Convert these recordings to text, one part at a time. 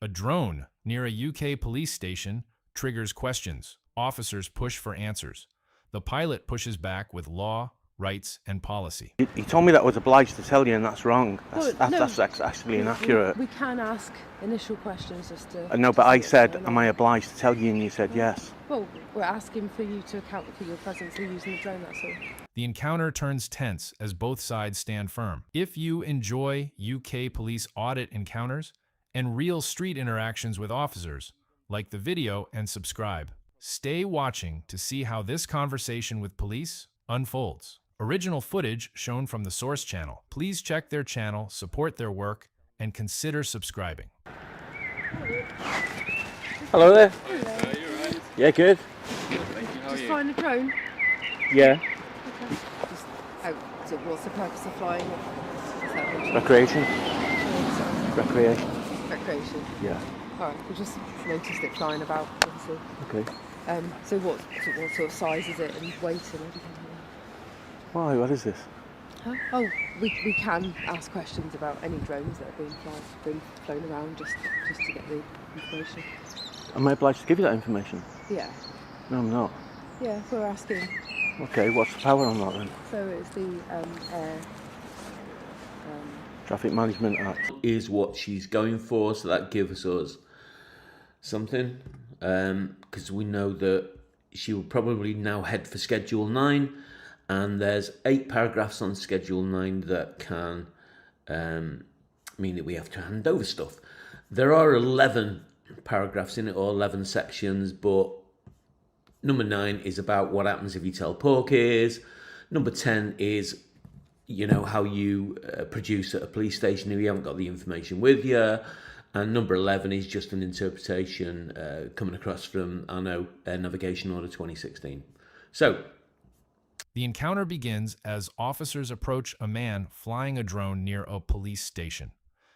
A drone near a UK police station triggers questions. Officers push for answers. The pilot pushes back with law, rights, and policy. He told me that I was obliged to tell you, and that's wrong. No, That's actually inaccurate. We can ask initial questions just to... No, but I said, am I obliged to tell you? And you said yes. Well, we're asking for you to account for your presence in using the drone, that's all. The encounter turns tense as both sides stand firm. If you enjoy UK police audit encounters and real street interactions with officers, like the video and subscribe. Stay watching to see how this conversation with police unfolds. Original footage shown from the source channel. Please check their channel, support their work, and consider subscribing. Hello there. Hello. You alright? Yeah, good. Thank you. How are Just you? flying a drone? Yeah. Okay. Just, so what's the purpose of flying it? Recreation. Sorry. Recreation. Recreation. Yeah. Alright, we just noticed it flying about, obviously. Okay. So what sort of size is it and weight and everything? Why? What is this? Huh? Oh, we can ask questions about any drones that have been flown around just to get the information. Am I obliged to give you that information? Yeah. No, I'm not. Yeah, we're asking. Okay, what's the power on that then? So it's the air. Traffic Management Act. Is what she's going for, so that gives us something, because we know that she will probably now head for Schedule 9, and there's 8 paragraphs on Schedule 9 that can mean that we have to hand over stuff. There are 11 paragraphs in it, or 11 sections, but number 9 is about what happens if you tell porkies. Number 10 is, you know, how you produce at a police station if you haven't got the information with you. And number 11 is just an interpretation coming across from, I know, Navigation Order 2016. So, the encounter begins as officers approach a man flying a drone near a police station.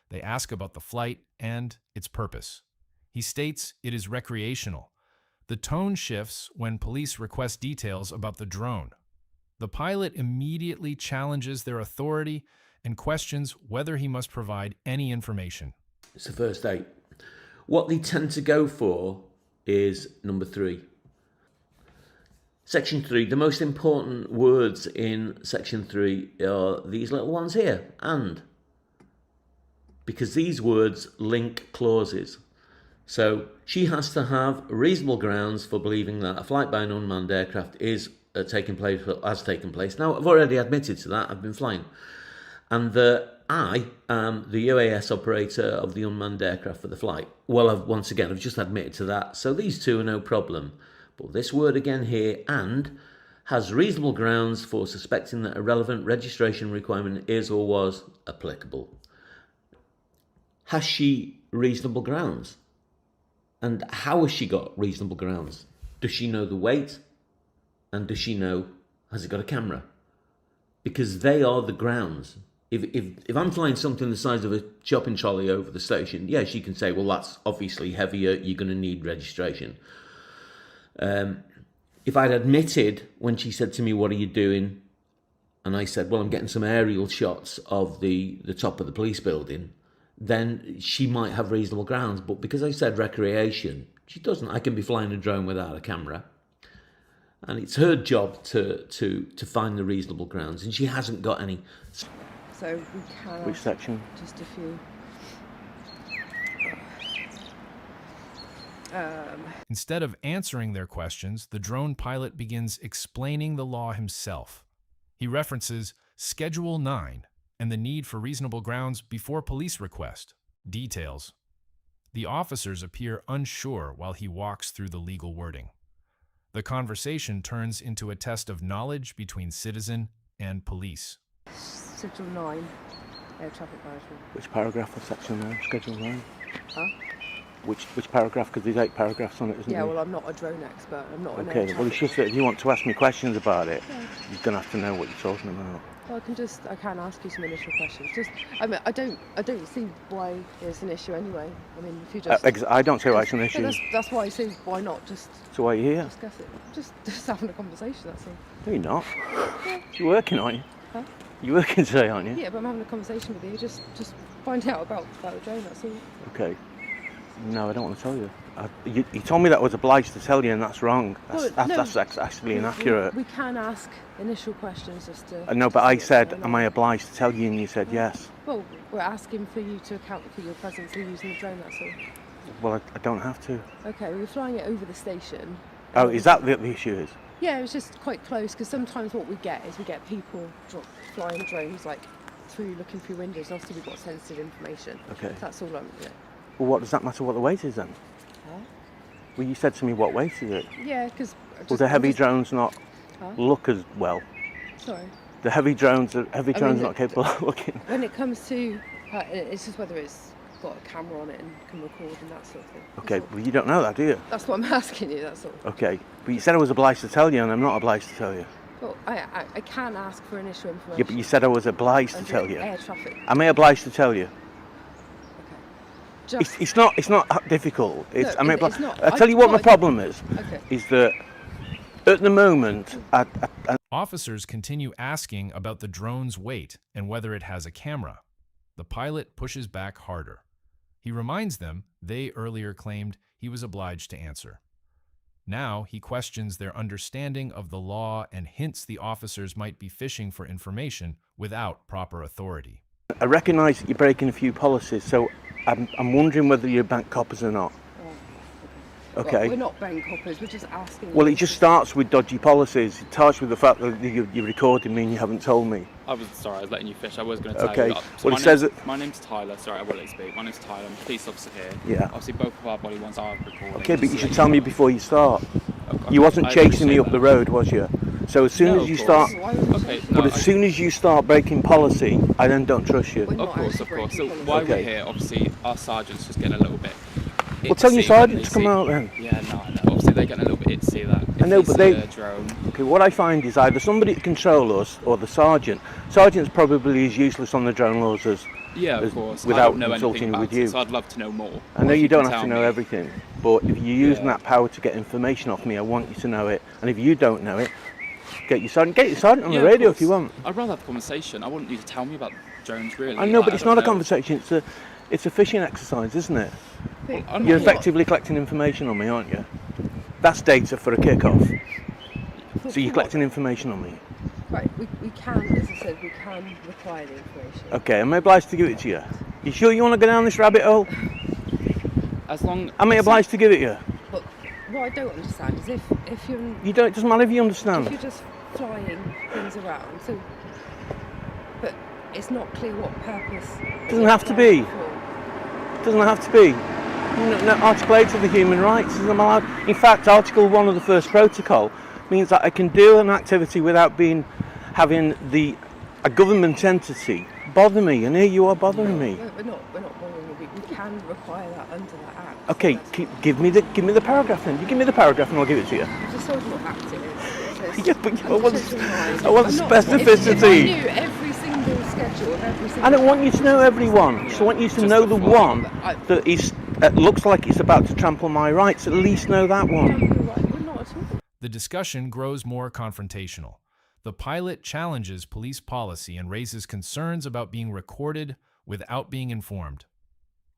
They ask about the flight and its purpose. He states it is recreational. The tone shifts when police request details about the drone. The pilot immediately challenges their authority and questions whether he must provide any information. it's the first 8. What they tend to go for is number 3. Section 3, the most important words in Section 3 are these little ones here, and. Because these words link clauses. So she has to have reasonable grounds for believing that a flight by an unmanned aircraft is has taken place. Now, I've already admitted to that. I've been flying. And I am the UAS operator of the unmanned aircraft for the flight. Well, I've just admitted to that. So these two are no problem. But this word again here, and, has reasonable grounds for suspecting that a relevant registration requirement is or was applicable. Has she reasonable grounds? And how has she got reasonable grounds? Does she know the weight? And does she know, has it got a camera? Because they are the grounds. If I'm flying something the size of a shopping trolley over the station, yeah, she can say, well, that's obviously heavier, you're going to need registration. If I'd admitted when she said to me, what are you doing? And I said, well, I'm getting some aerial shots of the top of the police building, then she might have reasonable grounds. But because I said recreation, she doesn't. I can be flying a drone without a camera. And it's her job to find the reasonable grounds, and she hasn't got any. So we can. Which section? Just a few. Instead of answering their questions, the drone pilot begins explaining the law himself. He references Schedule 9 and the need for reasonable grounds before police request. Details. The officers appear unsure while he walks through the legal wording. The conversation turns into a test of knowledge between citizen and police. Schedule 9, air traffic management. Which paragraph of section 9? Schedule 9? Huh? Which paragraph? Because there's 8 paragraphs on it, isn't Yeah, there? well, I'm not a drone expert. I'm not an air Okay, well, traffic. it's just that if you want to ask me questions about it, Yeah. you're going to have to know what you're talking about. Well, I can ask you some initial questions. I mean, I don't see why it's an issue anyway. I mean, if you just. I don't see why it's an issue. Yeah, that's why I say why not just So why are you here? discuss it? Just having a conversation. That's all. No, you're not. Yeah. You're working, aren't you? Huh? You're working today, aren't you? Yeah, but I'm having a conversation with you. Just find out about the drone. That's all. Okay. No, I don't want to tell you. You told me that I was obliged to tell you, and that's wrong. That's actually inaccurate. We can ask initial questions just to... No, but I said, am I obliged to tell you? And you said yes. Well, we're asking for you to account for your presence in using the drone, that's all. Well, I don't have to. Okay, we were flying it over the station. Oh, is that the issue is? Yeah, it was just quite close, because sometimes what we get is we get people flying drones like looking through windows, and obviously we've got sensitive information. Okay. So that's all I'm... Yeah. Well, what does that matter what the weight is then? Huh? Well, you said to me what weight is it? Yeah, because... Well, the heavy drones not look as well. Sorry? The heavy drones are not capable of looking. When it comes to... it's just whether it's got a camera on it and can record and that sort of thing. Okay, well, you don't know that, do you? That's what I'm asking you, that's all. Okay, but you said I was obliged to tell you, and I'm not obliged to tell you. Well, I can ask for initial information. Yeah, but you said I was obliged to under tell you. air traffic. Am I obliged to tell you? Okay. Just, It's not that difficult. No, it's not. I'll tell you what my problem is. Okay. Is that at the moment, Officers continue asking about the drone's weight and whether it has a camera. The pilot pushes back harder. He reminds them they earlier claimed he was obliged to answer. Now he questions their understanding of the law and hints the officers might be fishing for information without proper authority. I recognise that you're breaking a few policies, so I'm wondering whether you're bank coppers or not. Okay. Well, we're not bank coppers, we're just asking... Well, it just starts with dodgy policies. It starts with the fact that you're recording me and you haven't told me. I was letting you fish. I was going to tell Okay. you. Well, it says that... My name's Tyler. Sorry, I will let you speak. My name's Tyler. I'm a police officer here. Yeah. Obviously, both of our body ones are recording. Okay, but you should tell me before you start. Okay, You wasn't I chasing me appreciate up the that. road, was you? So as soon No, as you of start... course. Okay, no, But as soon as you start breaking policy, I then don't trust you. We're not Of course. actually So breaking why policy. we're here, obviously, our sergeant's just getting a little bit... Well, tell your itsy when sergeant they to come see- out then. Yeah, no, I know. Obviously, they're getting a little bit itsy that. I know, but see they- a drone. Okay, what I find is either somebody to control us or the sergeant. Sergeant's probably as useless on the drone laws as Yeah, as- of course. I without don't know consulting anything with about you. it, so I'd love to know more. I know If you don't can have to tell know me. everything, but if you're using Yeah. that power to get information off me, I want you to know it. And if you don't know it, get your sergeant on Yeah, the of radio if you course. want. I'd rather have a conversation. I want you to tell me about drones, really. I know, but Like, it's don't not a know. conversation. It's a fishing exercise, isn't it? But I'm You're not- effectively collecting information on me, aren't you? That's data for a kick-off. So you're collecting information on me. Right, we can, as I said, we can require the information. Okay, am I obliged to give it to you? You sure you want to go down this rabbit hole? As long. Am I obliged to give it you? But what I don't understand is if you're You don't. It doesn't matter if you understand. if you're just flying things around, so but it's not clear what purpose. Doesn't have to be. It doesn't have to be. No, Article 8 of the Human Rights isn't allowed. In fact, Article 1 of the First Protocol means that I can do an activity without having a government entity bother me, and here you are bothering me. We're not bothering you. We can require that under that act. Okay, So give me the paragraph then. You give me the paragraph and I'll give it to you. that's just told you what act it is. Yeah, but I I'm want just reminding I want you. I'm not- specificity. If I knew every single schedule of every single... I don't want you to know everyone. So I want you to Just know the the one. one that looks like it's about to trample my rights. At least know that one. We're not at all. The discussion grows more confrontational. The pilot challenges police policy and raises concerns about being recorded without being informed.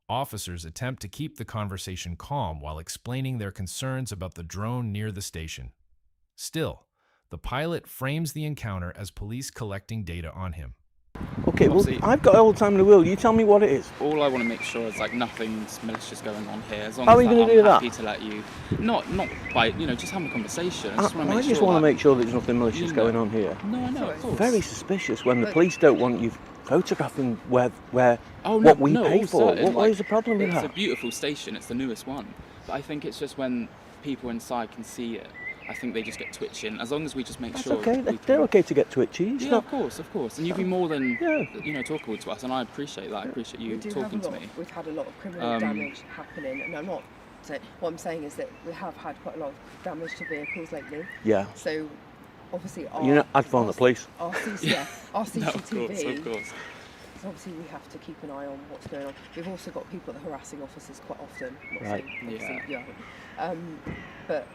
Officers attempt to keep the conversation calm while explaining their concerns about the drone near the station. Still, the pilot frames the encounter as police collecting data on him. Okay, well, Obviously- I've got all the time in the world. You tell me what it is. All I want to make sure is like nothing's malicious going on here. As long How as are you that, gonna I'm do that? happy to let you, not by just having a conversation. I just want to I make just sure. want to that- make sure there's nothing malicious you going know. on here. No, I know, of course. Very suspicious when the But- police don't want you photographing where Oh, no, what we no, pay all for. certain, What like, is the problem with It's that? a beautiful station. It's the newest one, but I think it's just when people inside can see it. I think they just get twitching. As long as we just make That's sure. okay. we They're can- okay to get twitchy. It's Yeah, not. of course, and you'd be more than Yeah. talkable to us, and I appreciate that. I appreciate you We do talking have a to lot, me. We've had a lot of criminal damage happening, and I'm not saying, what I'm saying is that we have had quite a lot of damage to vehicles lately. Yeah. So obviously our... You know, I'd phone the police. Our CCTV... No, of course. So obviously we have to keep an eye on what's going on. We've also got people that are harassing officers quite often. Not Right. saying, obviously, yeah. But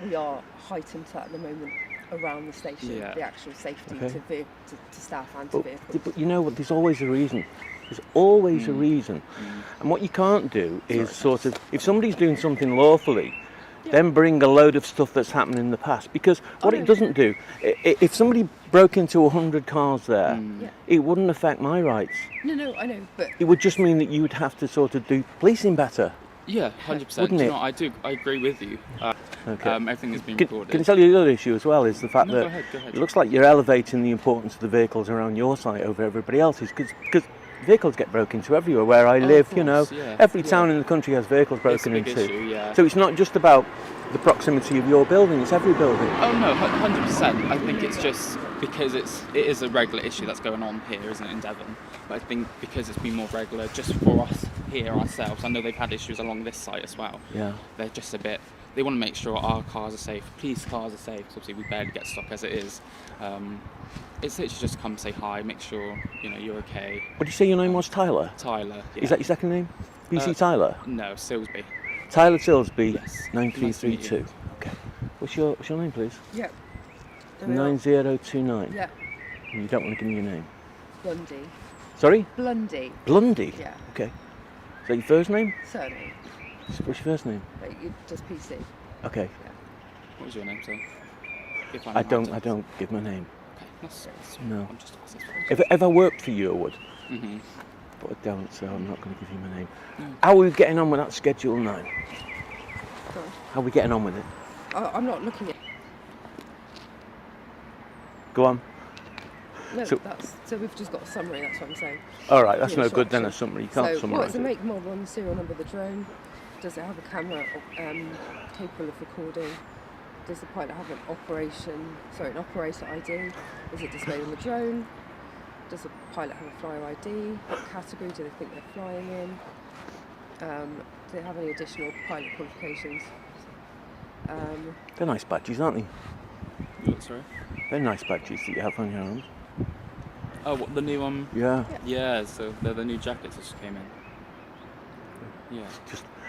we are heightened to that at the moment around the station, Yeah. the actual safety Okay. to staff and to But, vehicles. but you know what? There's always a reason. There's always a reason. And what you can't do is sort of, if somebody's doing something lawfully, then bring a load of stuff that's happened in the past. Because what it doesn't do, if somebody broke into 100 cars there, it wouldn't affect my rights. No, I know, but It would just mean that you would have to sort of do policing better. Yeah, 100%. Wouldn't Do you it? know, I agree with you. Okay. Everything has been Can recorded. I tell you the other issue as well, is the fact No, that go ahead. it looks like you're elevating the importance of the vehicles around your site over everybody else's, because vehicles get broken into everywhere where I live, of you know. course, yeah, Every yeah. town in the country has vehicles It's a broken big into. issue, yeah. So it's not just about the proximity of your building, it's every building. Oh no, 100%. I think it's just because it is a regular issue that's going on here, isn't it, in Devon? But I think because it's been more regular, just for us here ourselves, I know they've had issues along this site as well. Yeah. They're just a bit. They want to make sure our cars are safe, police cars are safe. 'Cause obviously, we barely get stock as it is. It's literally just come say hi, make sure you're okay. What did you say your name was? Tyler? Tyler. Yeah. Is that your second name? BC Tyler? No, Silsby. Tyler Tilsby, Yes. 9332. Nice Okay. What's your name, please? yeah. There we are. 9029. Yeah, You don't want to give me your name. Blundy. Sorry? Blundy. Blundy? Yeah. Okay. Is that your first name? Surname. What's your first name? Like, just PC. Okay. What was your name, sir? If I know how don't to- give my name. Okay, that's No. I'm just asking. If I worked for you, I would. Mm-hmm. But I don't, so I'm not going to give you my name. No. How are we getting on with that Schedule 9? Sorry. How are we getting on with it? I'm not looking at. Go on. No, So- so we've just got a summary. That's what I'm saying. All right, that's Yeah, no sure, good then, sure. a summary. You can't So, summarise what's the it. make, model, and serial number of the drone? Does it have a camera capable of recording? Does the pilot have an operator ID? Is it displayed on the drone? Does the pilot have a flyer ID? What category do they think they're flying in? Do they have any additional pilot qualifications? They're nice badges, aren't they? Look, sorry. They're nice badges that you have on your arms. Oh, what, the new one? Yeah. Yeah, so they're the new jackets that just came in. Yeah.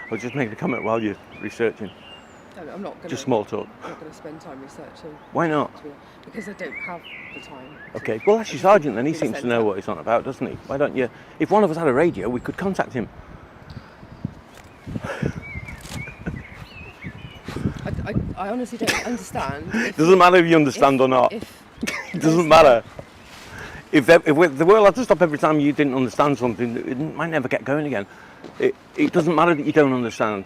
I was just making a comment while you're researching. I'm not going Just small talk. to spend time researching. Why not? Because I don't have the time. Okay, well that's your sergeant then, he Be seems to sent know out. what he's on about, doesn't he? Why don't you, if one of us had a radio, we could contact him. I honestly don't understand. It doesn't matter if you understand or not. It doesn't matter. If the world had to stop every time you didn't understand something, it might never get going again. It doesn't matter that you don't understand.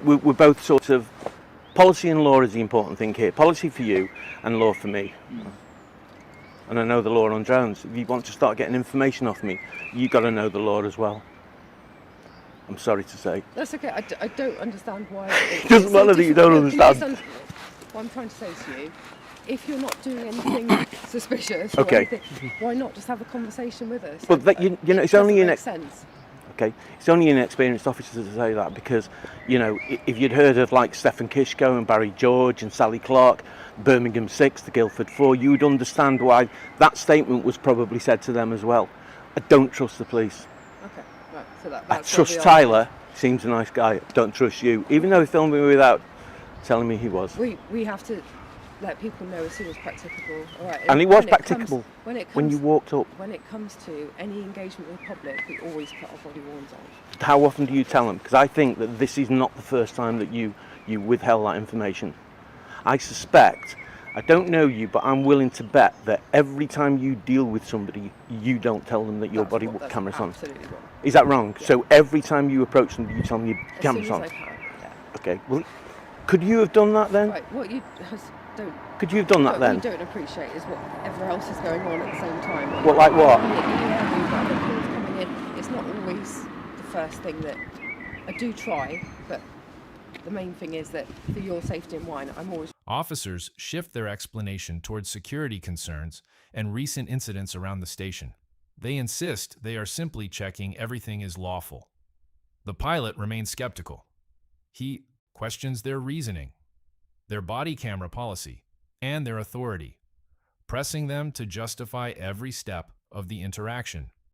We're both sort of, policy and law is the important thing here. Policy for you and law for me. And I know the law on drones. If you want to start getting information off me, you got to know the law as well. I'm sorry to say. That's okay. I don't understand why. It doesn't matter that you don't understand. What I'm trying to say to you, if you're not doing anything suspicious or Okay. anything, why not just have a conversation with us? But that, you know, it's Doesn't only make sense. Okay, it's only inexperienced officers to say that because, you know, if you'd heard of like Stephen Kishko and Barry George and Sally Clark, Birmingham 6, the Guildford 4, you'd understand why that statement was probably said to them as well. I don't trust the police. Okay, right. So I that's where trust we are. Tyler, seems a nice guy. Don't trust you, even though he filmed me without telling me he was. We have to let people know as soon as practicable. All right. And it was when practicable when it when comes you walked up. when it comes to any engagement with the public, we always put our body warns on. How often do you tell them? Because I think that this is not the first time that you withheld that information. I suspect, I don't know you, but I'm willing to bet that every time you deal with somebody, you don't tell them that your body That's camera's on. absolutely wrong. Is that wrong? So every time you approach somebody, you tell them your As camera's soon on. as I can. Yeah. Okay. Well, could you have done that then? Right. What you don't. Could you have done that What then? you don't appreciate is whatever else is going on at the same time. What, like what? Yeah, we've got other calls coming in. It's not always the first thing that I do try, but the main thing is that for your safety and mine, I'm always. Officers shift their explanation towards security concerns and recent incidents around the station. They insist they are simply checking everything is lawful. The pilot remains skeptical. He questions their reasoning, their body camera policy, and their authority, pressing them to justify every step of the interaction.